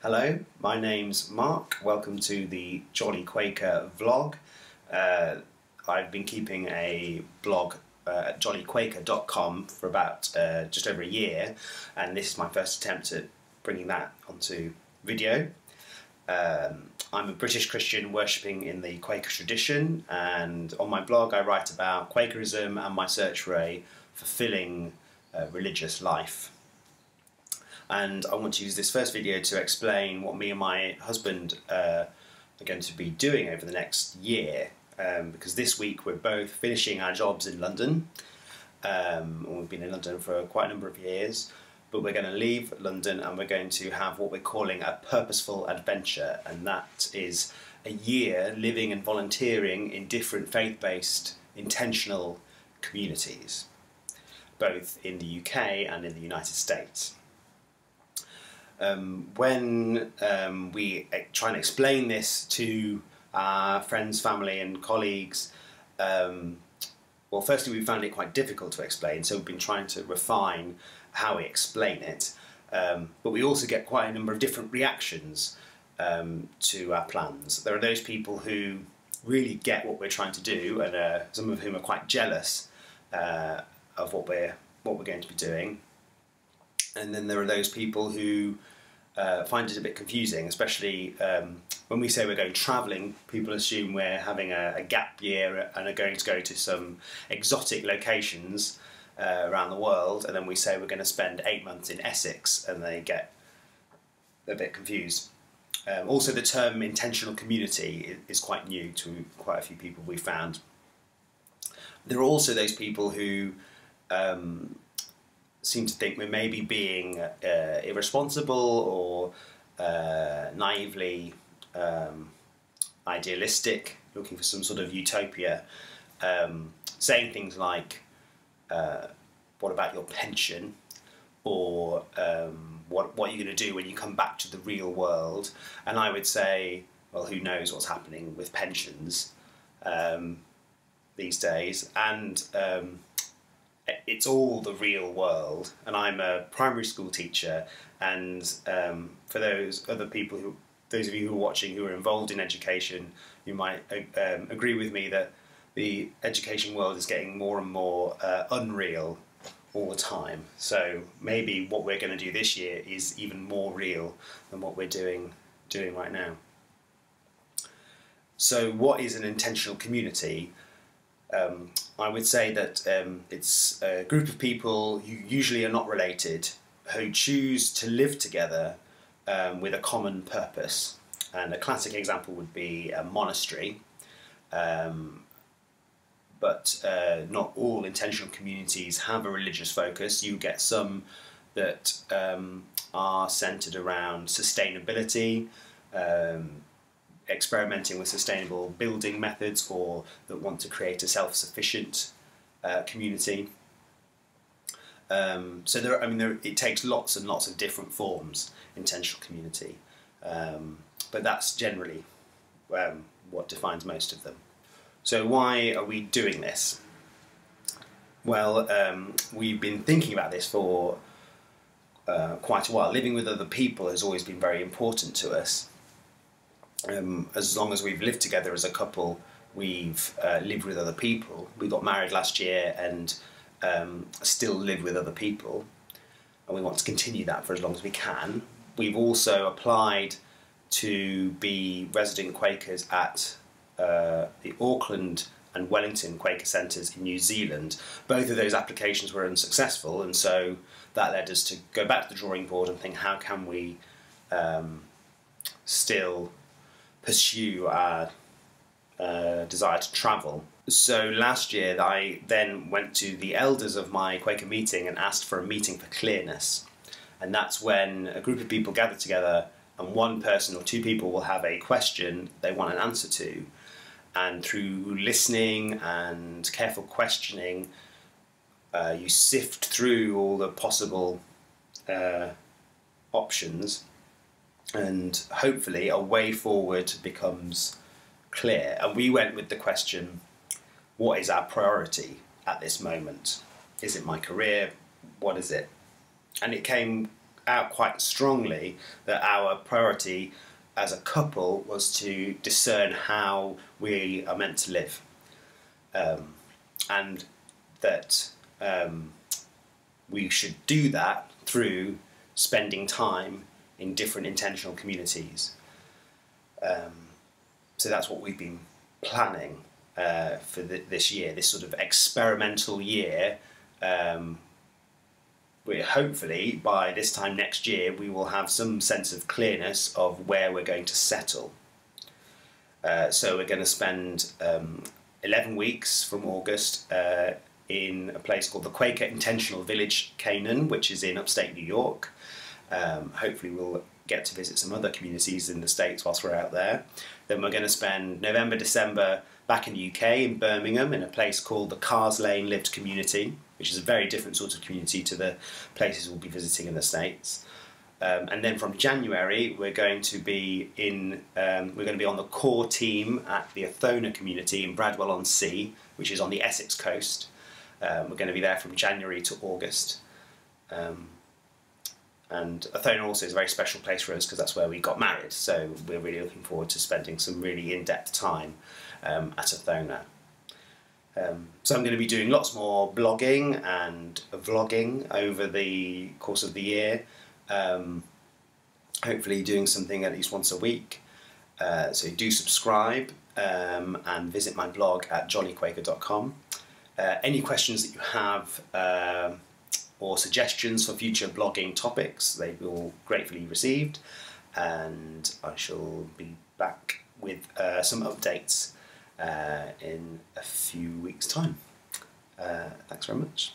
Hello, my name's Mark. Welcome to the Jolly Quaker vlog. I've been keeping a blog at jollyquaker.com for about just over a year, and this is my first attempt at bringing that onto video. I'm a British Christian worshipping in the Quaker tradition, and on my blog I write about Quakerism and my search for a fulfilling religious life. And I want to use this first video to explain what me and my husband are going to be doing over the next year, because this week we're both finishing our jobs in London. We've been in London for quite a number of years, but we're going to leave London and we're going to have what we're calling a purposeful adventure, and that is a year living and volunteering in different faith-based intentional communities, both in the UK and in the United States. When we try and explain this to our friends, family and colleagues, well, firstly we found it quite difficult to explain, so we've been trying to refine how we explain it, but we also get quite a number of different reactions to our plans. There are those people who really get what we're trying to do, and some of whom are quite jealous of what we're going to be doing. And then there are those people who find it a bit confusing, especially when we say we're going travelling. People assume we're having a gap year and are going to go to some exotic locations around the world, and then we say we're going to spend 8 months in Essex, and they get a bit confused. Also, the term intentional community is quite new to quite a few people we found. There are also those people who seem to think we're maybe being irresponsible or naively idealistic, looking for some sort of utopia, saying things like, what about your pension? Or what are you going to do when you come back to the real world? And I would say, well, who knows what's happening with pensions these days, and it's all the real world. And I'm a primary school teacher, and for those of you who are watching who are involved in education, you might agree with me that the education world is getting more and more unreal all the time. So maybe what we're going to do this year is even more real than what we're doing right now. So what is an intentional community? I would say that it's a group of people who usually are not related, who choose to live together with a common purpose. And a classic example would be a monastery, but not all intentional communities have a religious focus. You get some that are centred around sustainability, experimenting with sustainable building methods, or that want to create a self-sufficient community. So it takes lots and lots of different forms, intentional community, but that's generally what defines most of them. So why are we doing this? Well, we've been thinking about this for quite a while. Living with other people has always been very important to us. As long as we've lived together as a couple, we've lived with other people. We got married last year and still live with other people, and we want to continue that for as long as we can. We've also applied to be resident Quakers at the Auckland and Wellington Quaker Centres in New Zealand. Both of those applications were unsuccessful, and so that led us to go back to the drawing board and think, how can we still pursue our desire to travel? So last year I then went to the elders of my Quaker meeting and asked for a meeting for clearness. And that's when a group of people gather together and one person or two people will have a question they want an answer to. And through listening and careful questioning, you sift through all the possible options, and hopefully a way forward becomes clear. And we went with the question, what is our priority at this moment? Is it my career? What is it? And it came out quite strongly that our priority as a couple was to discern how we are meant to live, and that we should do that through spending time in different intentional communities. So that's what we've been planning for this year, this sort of experimental year. Hopefully by this time next year we will have some sense of clearness of where we're going to settle. So we're going to spend 11 weeks from August in a place called the Quaker Intentional Village, Canaan, which is in upstate New York. Hopefully we'll get to visit some other communities in the States whilst we're out there. Then we're going to spend November, December back in the UK, in Birmingham, in a place called the Cars Lane Lived Community, which is a very different sort of community to the places we'll be visiting in the States. And then from January we're going to be on the core team at the Othona community in Bradwell-On-Sea, which is on the Essex coast. We're going to be there from January to August. And Othona also is a very special place for us because that's where we got married, so we're really looking forward to spending some really in-depth time at Othona. So I'm going to be doing lots more blogging and vlogging over the course of the year, hopefully doing something at least once a week. So do subscribe and visit my blog at jollyquaker.com. Any questions that you have or suggestions for future blogging topics, they will gratefully received, and I shall be back with some updates in a few weeks' time. Thanks very much.